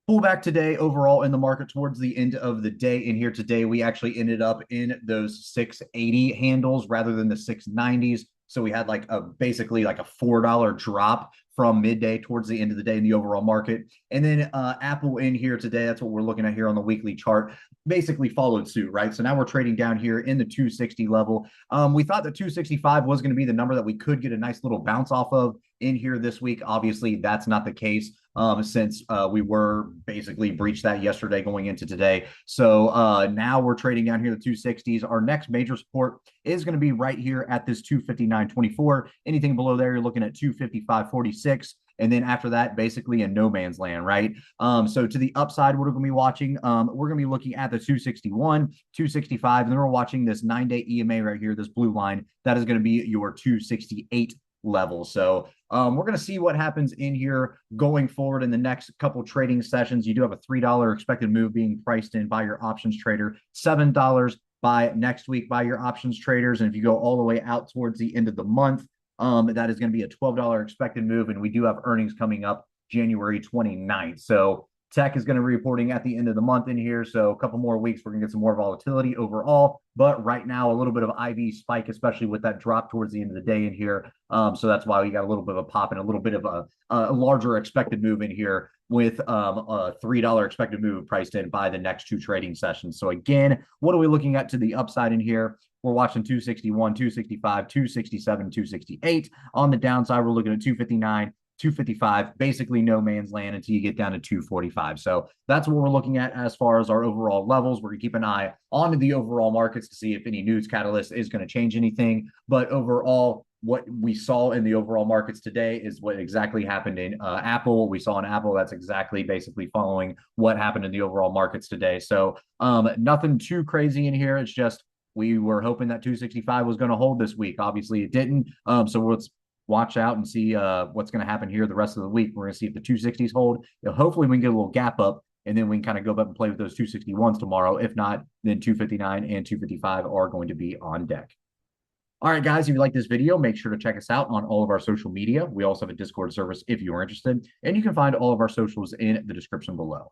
Pullback today overall in the market towards the end of the day. In here today, we actually ended up in those 680 handles rather than the 690s. So we had like a basically like a $4 drop from midday towards the end of the day in the overall market. And then Apple in here today, that's what we're looking at here on the weekly chart, basically followed suit, right? So now we're trading down here in the 260 level. We thought that 265 was going to be the number that we could get a nice little bounce off of in here this week. Obviously, that's not the case since we were basically breached that yesterday going into today. So now we're trading down here the 260s. Our next major support is going to be right here at this 259.24. Anything below there, you're looking at 255.46. And then after that, basically in no man's land, right? So to the upside, what are we going to be watching? We're going to be looking at the 261, 265, and then we're watching this 9-day EMA right here, this blue line. That is going to be your 268 level. So we're going to see what happens in here going forward in the next couple trading sessions. You do have a $3 expected move being priced in by your options trader, $7 by next week by your options traders. And if you go all the way out towards the end of the month, that is going to be a $12 expected move. And we do have earnings coming up January 29th. So tech is going to be reporting at the end of the month in here. So a couple more weeks, we're going to get some more volatility overall. But right now, a little bit of IV spike, especially with that drop towards the end of the day in here. So that's why we got a little bit of a pop and a little bit of a larger expected move in here with a $3 expected move priced in by the next two trading sessions. So again, what are we looking at to the upside in here? We're watching 261, 265, 267, 268. On the downside, we're looking at 259, 255, basically no man's land until you get down to 245. So that's what we're looking at as far as our overall levels. We're going to keep an eye on the overall markets to see if any news catalyst is going to change anything. But overall, what we saw in the overall markets today is what exactly happened in Apple. We saw in Apple, that's exactly basically following what happened in the overall markets today. So nothing too crazy in here. It's just we were hoping that 265 was going to hold this week. Obviously, it didn't. So let's watch out and see what's going to happen here the rest of the week. We're going to see if the 260s hold. Hopefully, we can get a little gap up, and then we can kind of go up and play with those 261s tomorrow. If not, then 259 and 255 are going to be on deck. All right, guys, if you like this video, make sure to check us out on all of our social media. We also have a Discord service if you're interested, and you can find all of our socials in the description below.